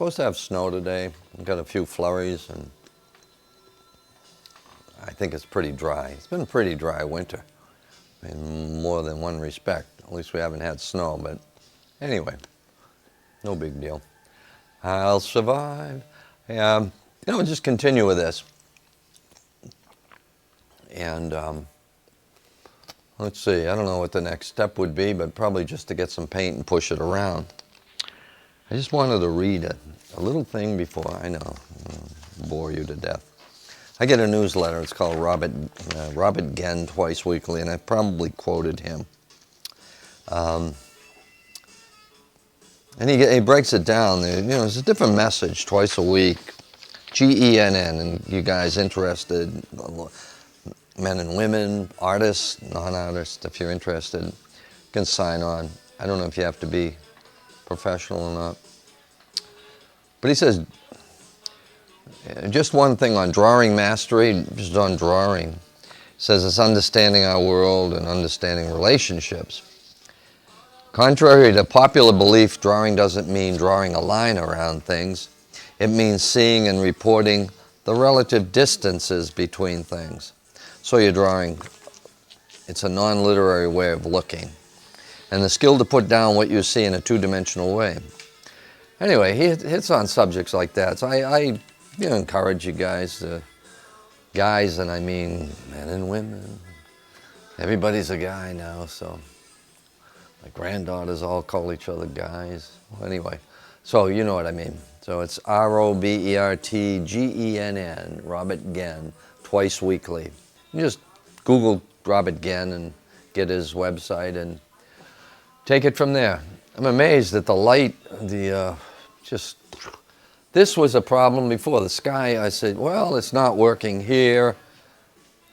supposed to have snow today. We've got a few flurries, and I think it's pretty dry. It's been a pretty dry winter in more than one respect. At least we haven't had snow, but anyway, no big deal. I'll survive. Just continue with this. And let's see, I don't know what the next step would be, but probably just to get some paint and push it around. I just wanted to read a little thing before, I know, bore you to death. I get a newsletter, it's called Robert Genn, twice weekly, and I probably quoted him. And he breaks it down. There's a different message twice a week. GENN, and you guys interested, men and women, artists, non-artists, if you're interested, you can sign on. I don't know if you have to be professional or not. But he says, just one thing on drawing mastery, just on drawing. He says it's understanding our world and understanding relationships. Contrary to popular belief, drawing doesn't mean drawing a line around things. It means seeing and reporting the relative distances between things. So you're drawing, it's a non-literary way of looking. And the skill to put down what you see in a two-dimensional way. Anyway, he hits on subjects like that. So I encourage you guys, and I mean men and women. Everybody's a guy now, so my granddaughters all call each other guys. Well, anyway, so you know what I mean. So it's RobertGenn, Robert Genn, twice weekly. You just Google Robert Genn and get his website and take it from there. I'm amazed at the light, this was a problem before. The sky, I said, well, it's not working here,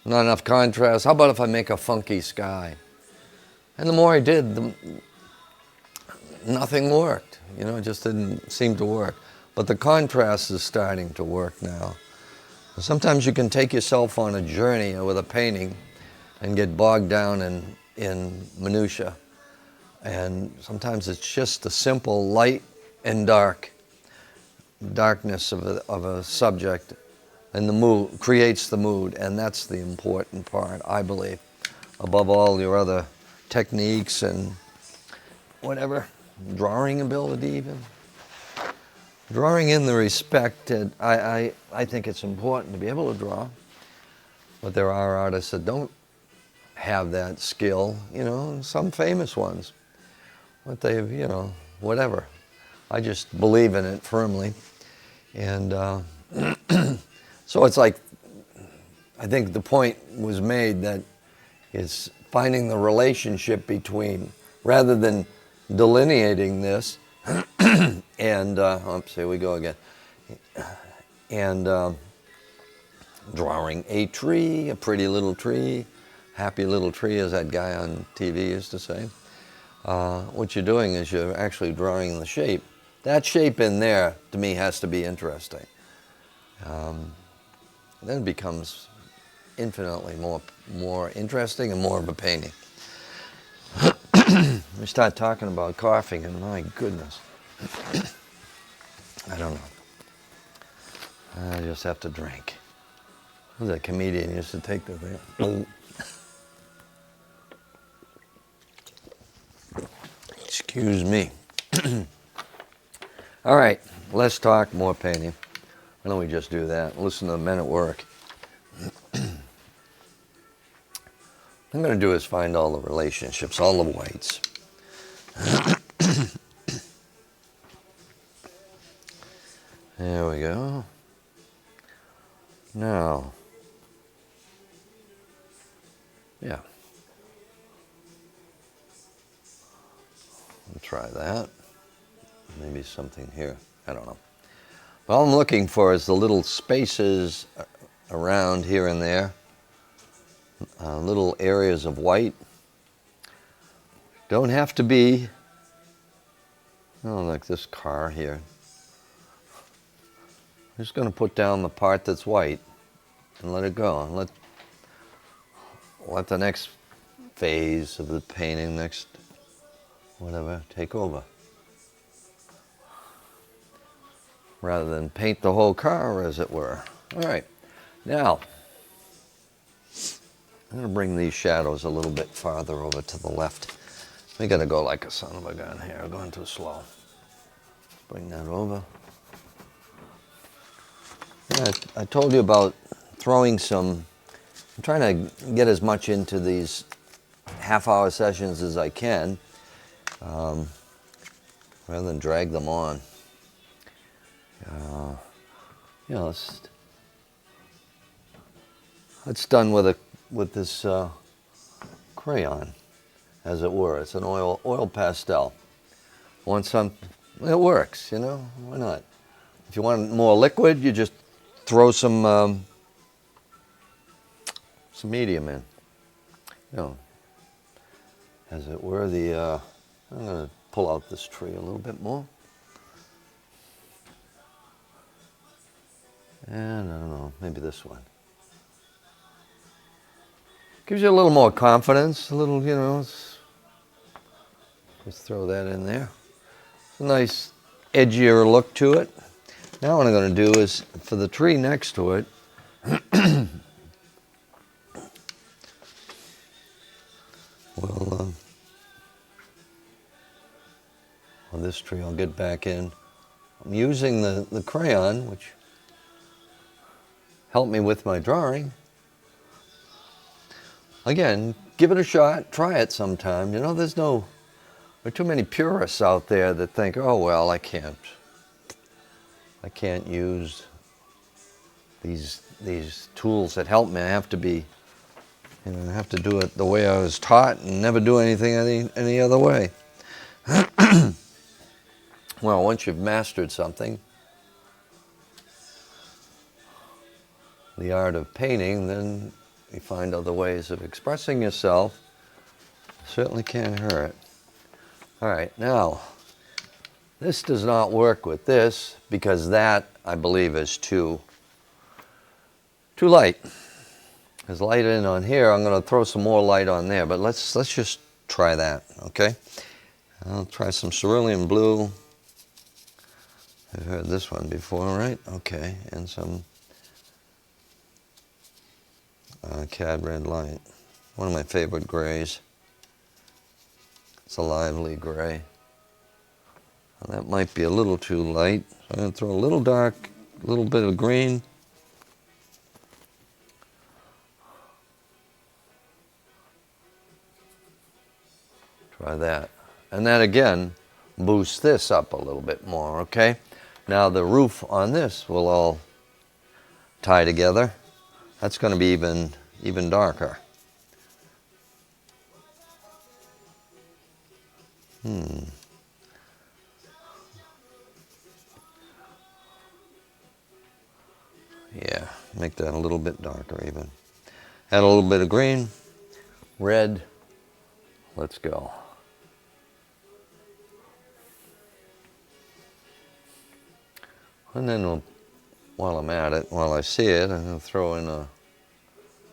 not enough contrast. How about if I make a funky sky? And the more I did, nothing worked. It just didn't seem to work. But the contrast is starting to work now. Sometimes you can take yourself on a journey with a painting and get bogged down in minutia. And sometimes it's just the simple light and darkness of a subject, and the mood creates the mood, and that's the important part, I believe, above all your other techniques and whatever, drawing ability even. Drawing in the respect that I think it's important to be able to draw, but there are artists that don't have that skill, some famous ones, but they've, whatever. I just believe in it firmly. And so it's like, I think the point was made that it's finding the relationship between, rather than delineating this, and, oops, here we go again, and drawing a tree, a pretty little tree, happy little tree, as that guy on TV used to say. What you're doing is you're actually drawing the shape. That shape in there, to me, has to be interesting. Then it becomes infinitely more interesting and more of a painting. We start talking about coughing, and my goodness, I don't know. I just have to drink. Who's that comedian used to take the thing? Excuse me. All right, let's talk more painting. Why don't we just do that? Listen to the men at work. What I'm going to do is find all the relationships, all the whites. There we go. Now, yeah. I'll try that. Maybe something here. I don't know. All I'm looking for is the little spaces around here and there. Little areas of white. Don't have to be, like this car here. I'm just going to put down the part that's white and let it go. And let the next phase of the painting, next whatever, take over. rather than paint the whole car, as it were. All right, now I'm going to bring these shadows a little bit farther over to the left. We got to go like a son of a gun here, going too slow. Bring that over. Yeah, I told you about throwing some, I'm trying to get as much into these half-hour sessions as I can, rather than drag them on. You know, it's done with this crayon, as it were. It's an oil pastel. It works, you know, why not? If you want more liquid, you just throw some medium in. You know, as it were, I'm going to pull out this tree a little bit more. And I don't know, maybe this one. Gives you a little more confidence, a little, you know, just throw that in there. It's a nice edgier look to it. Now what I'm going to do is, for the tree next to it, well, this tree I'll get back in. I'm using the crayon, which helped me with my drawing. Again, give it a shot, try it sometime. You know, there are too many purists out there that think, oh, well, I can't use these tools that help me. I have to be, you know, I have to do it the way I was taught and never do anything any other way. Well, once you've mastered something, the art of painting, then you find other ways of expressing yourself. Certainly can't hurt. All right, now, this does not work with this because that, I believe, is too light. There's light in on here. I'm going to throw some more light on there, but let's just try that, okay? I'll try some cerulean blue. I've heard this one before, right? Okay, and some cad red light. One of my favorite grays. It's a lively gray. And that might be a little too light. So I'm going to throw a little dark, a little bit of green. Try that. And that again boosts this up a little bit more, okay? Now the roof on this will all tie together. That's going to be even darker. Yeah, make that a little bit darker even. Add a little bit of green, red. Let's go. And then while I'm at it, while I see it, I'm going to throw in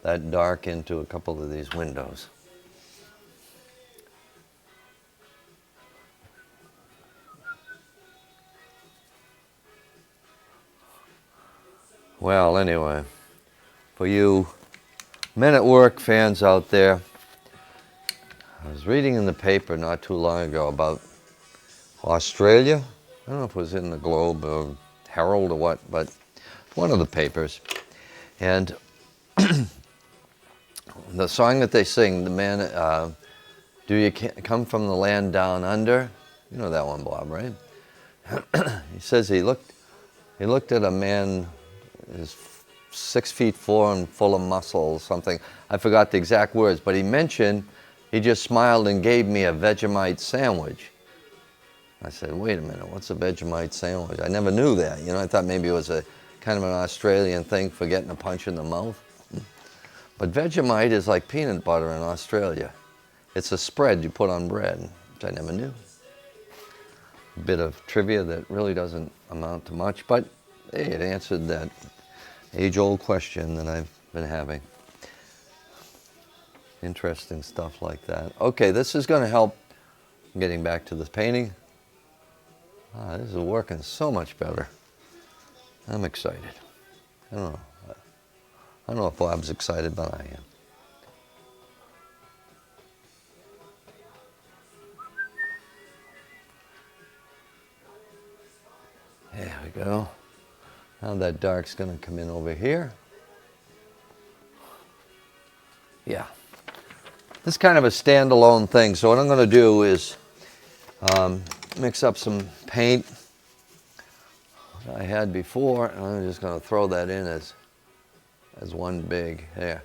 that dark into a couple of these windows. Well, anyway, for you Men at Work fans out there, I was reading in the paper not too long ago about Australia. I don't know if it was in the Globe or Herald or what, but one of the papers. And the song that they sing, the man, do you come from the land down under? You know that one, Bob, right? He says he looked at a man, is 6'4" and full of muscle, something. I forgot the exact words, but he mentioned he just smiled and gave me a Vegemite sandwich. I said, wait a minute, what's a Vegemite sandwich? I never knew that. You know, I thought maybe it was a kind of an Australian thing for getting a punch in the mouth. But Vegemite is like peanut butter in Australia. It's a spread you put on bread, which I never knew. A bit of trivia that really doesn't amount to much, but hey, it answered that age-old question that I've been having. Interesting stuff like that. Okay, this is going to help getting back to the painting. This is working so much better. I'm excited. I don't know. I don't know if Bob's excited, but I am. There we go. Now that dark's going to come in over here. Yeah. This is kind of a standalone thing. So what I'm going to do is mix up some paint I had before, and I'm just going to throw that in as one big there,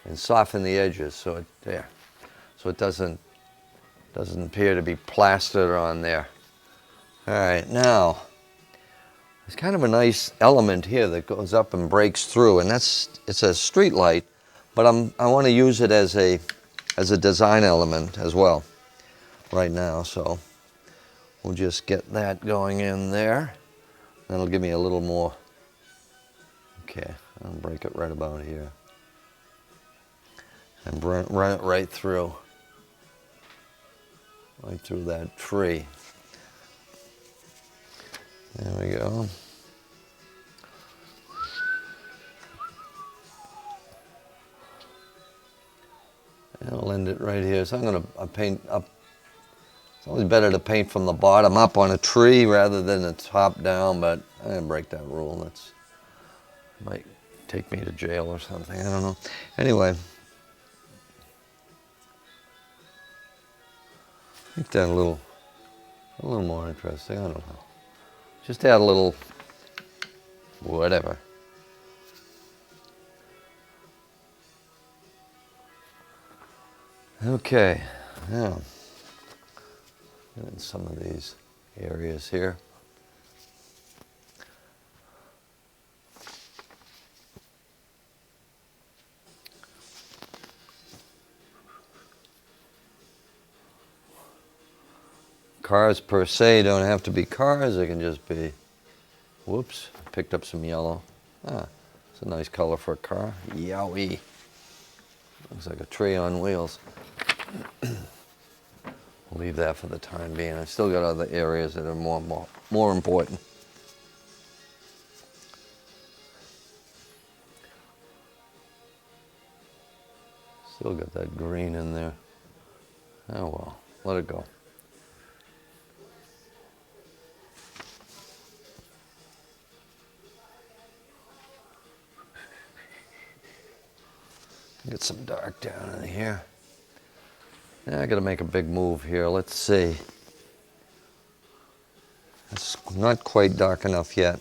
and soften the edges so it doesn't appear to be plastered on there. All right, now there's kind of a nice element here that goes up and breaks through, and it's a street light, but I want to use it as a design element as well right now. So we'll just get that going in there. That'll give me a little more. Okay, I'll break it right about here and run it right through that tree. There we go. And I'll end it right here. So I'm going to paint up. It's always better to paint from the bottom up on a tree rather than the top down, but I'm going to break that rule. That's might take me to jail or something. I don't know. Anyway, make that a little more interesting. I don't know. Just add a little whatever. Okay, now in some of these areas here. Cars per se don't have to be cars, they can just be, whoops, picked up some yellow. It's a nice color for a car. Yowie. Looks like a tree on wheels. We'll leave that for the time being. I've still got other areas that are more important. Still got that green in there. Oh well, let it go. Get some dark down in here. Now I got to make a big move here. Let's see. It's not quite dark enough yet.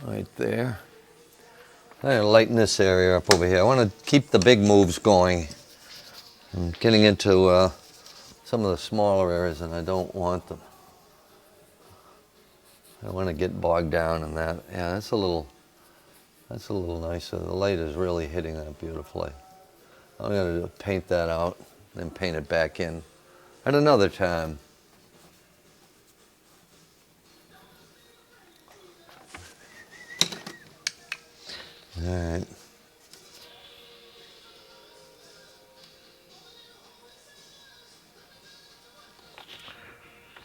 Right there. I'm going to lighten this area up over here. I want to keep the big moves going. I'm getting into some of the smaller areas, and I don't want them. I want to get bogged down in that. Yeah, that's a little nicer. The light is really hitting that beautifully. I'm going to paint that out, then paint it back in at another time. All right.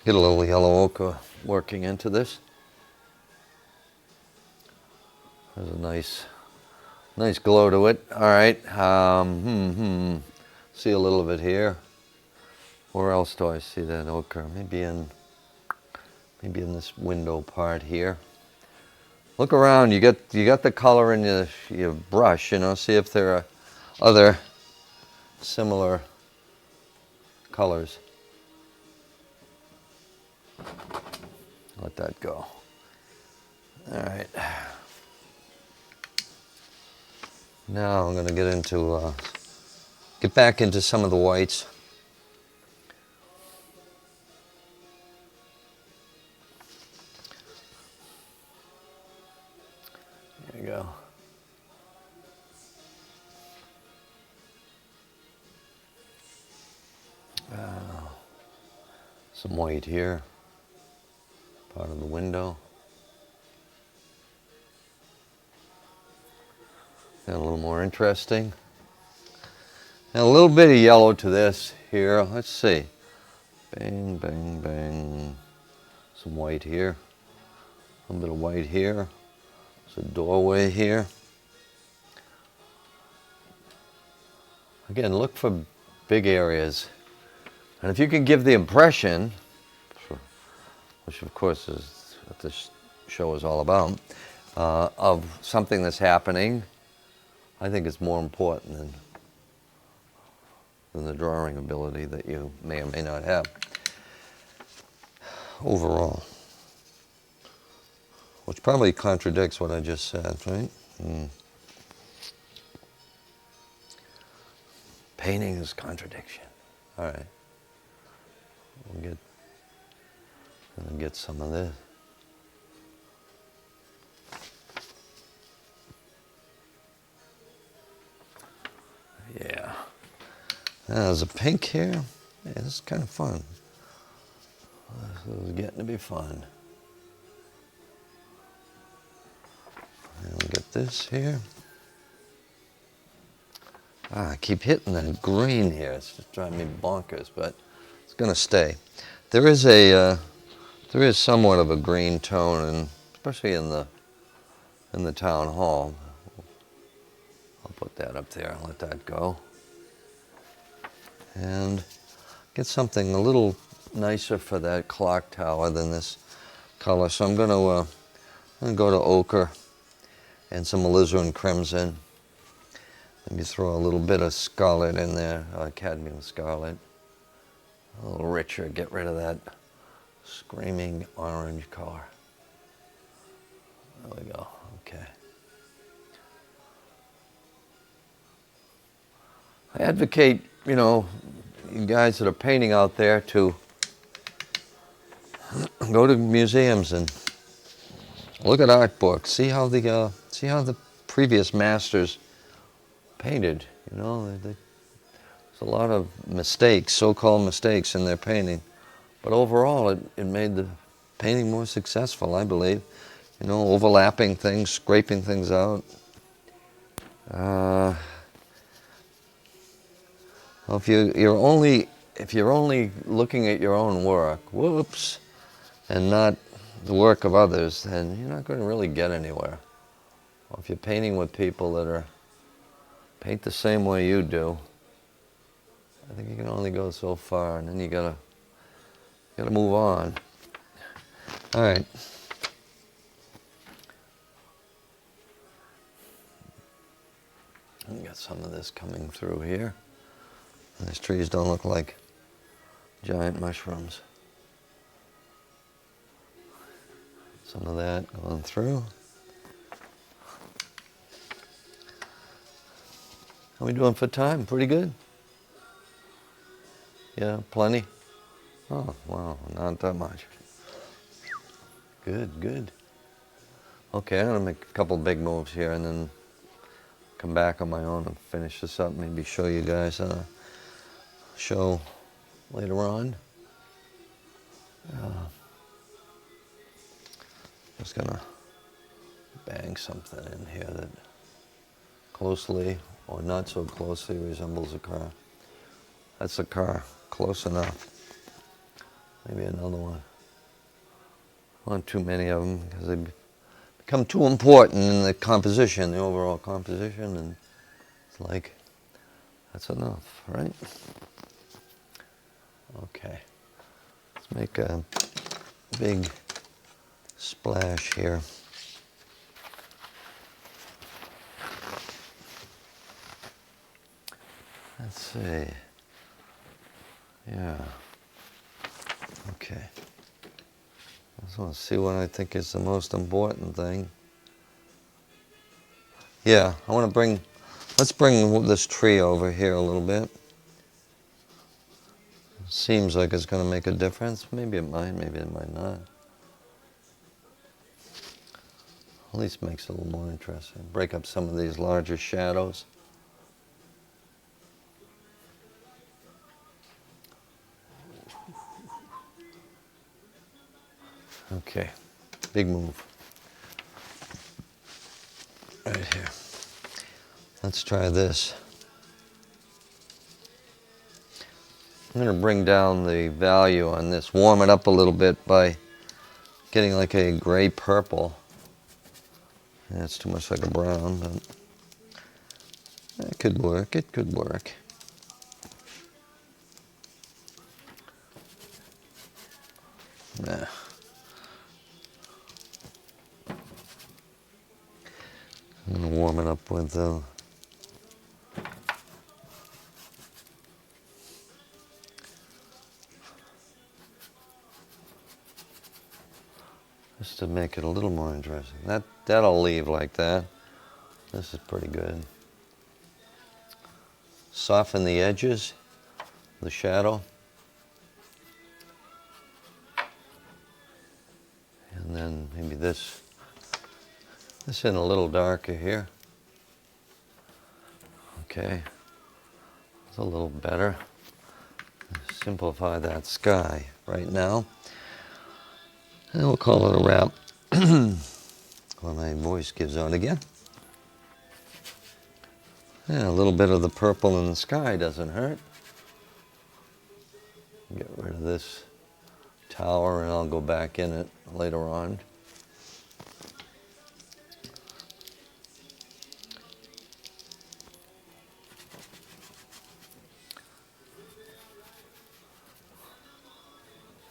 Get a little yellow ochre working into this. There's a nice glow to it. All right. See a little bit here. Where else do I see that ochre? Maybe in this window part here. Look around. You got the color in your brush. You know, see if there are other similar colors. Let that go. All right. Now I'm going to get back into some of the whites. There you go. Some white here. part of the window. And a little more interesting. And a little bit of yellow to this here. Let's see. Bang, bang, bang. Some white here. A little bit of white here. There's a doorway here. Again, look for big areas. And if you can give the impression, which of course is what this show is all about, of something that's happening, I think it's more important than the drawing ability that you may or may not have overall. Which probably contradicts what I just said, right? Painting is contradiction. All right. We'll get some of this. Yeah. There's a pink here. Yeah, this is kind of fun. This is getting to be fun. And we'll get this here. I keep hitting that green here. It's just driving me bonkers, but it's going to stay. There is somewhat of a green tone, and especially in the town hall. I'll put that up there and let that go. And get something a little nicer for that clock tower than this color. So I'm going to go to ochre and some alizarin crimson. Maybe throw a little bit of scarlet in there, cadmium scarlet. A little richer, get rid of that screaming orange color. There we go, okay. I advocate, you guys that are painting out there to go to museums and look at art books, see how the previous masters painted. There's a lot of mistakes, so-called mistakes in their painting, but overall it made the painting more successful, I believe. Overlapping things, scraping things out. If you're only looking at your own work, whoops, and not the work of others, then you're not going to really get anywhere. Or if you're painting with people that paint the same way you do, I think you can only go so far, and then you gotta move on. All right. We got some of this coming through here. These trees don't look like giant mushrooms. Some of that going through. How we doing for time? Pretty good? Yeah, plenty? Oh, wow, not that much. Good, good. Okay, I'm going to make a couple big moves here and then come back on my own and finish this up. Maybe show you guys a show later on. Just going to bang something in here that closely or not so closely resembles a car. That's a car, close enough. Maybe another one. Not too many of them because they become too important in the composition, the overall composition, and it's like, that's enough, right? Okay, let's make a big splash here. Let's see. Yeah. Okay. I just want to see what I think is the most important thing. Yeah, let's bring this tree over here a little bit. Seems like it's going to make a difference. Maybe it might, maybe it might not. At least makes it a little more interesting. Break up some of these larger shadows. Okay, big move. Right here. Let's try this. I'm going to bring down the value on this, warm it up a little bit by getting like a gray purple. That's too much like a brown, but it could work, it could work. Nah. I'm going to warm it up with just to make it a little more interesting. That'll leave like that. This is pretty good. Soften the edges, the shadow. And then maybe this in a little darker here. Okay, it's a little better. Simplify that sky right now. And we'll call it a wrap. When my voice gives out again. Yeah, a little bit of the purple in the sky doesn't hurt. Get rid of this tower and I'll go back in it later on.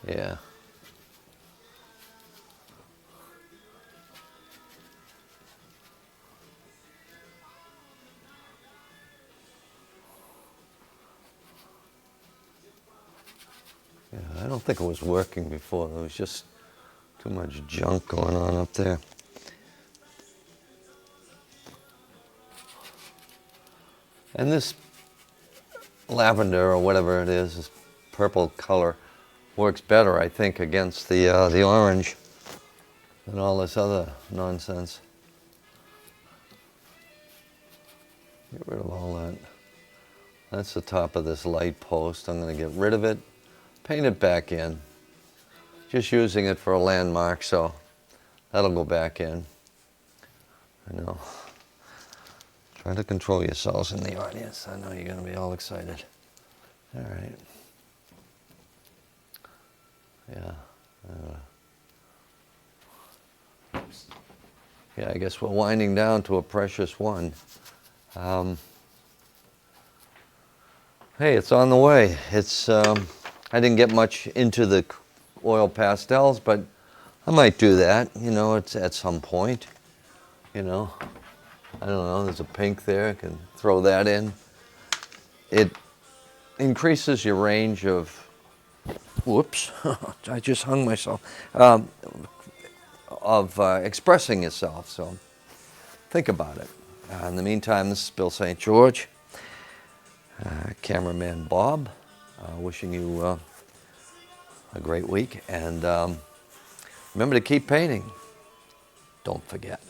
Yeah. Yeah, I don't think it was working before. There was just too much junk going on up there. And this lavender or whatever it is, this purple color, works better, I think, against the orange than all this other nonsense. Get rid of all that. That's the top of this light post. I'm going to get rid of it, paint it back in. Just using it for a landmark, so that'll go back in. I know. Try to control yourselves in the audience. I know you're going to be all excited. All right. Yeah. Yeah, I guess we're winding down to a precious one. Hey, it's on the way. It's I didn't get much into the oil pastels, but I might do that. You know, it's at some point. You know, I don't know. There's a pink there. I can throw that in. It increases your range of. Whoops! I just hung myself. Of expressing yourself. So think about it. In the meantime, this is Bill St. George, cameraman Bob, wishing you a great week. And remember to keep painting. Don't forget.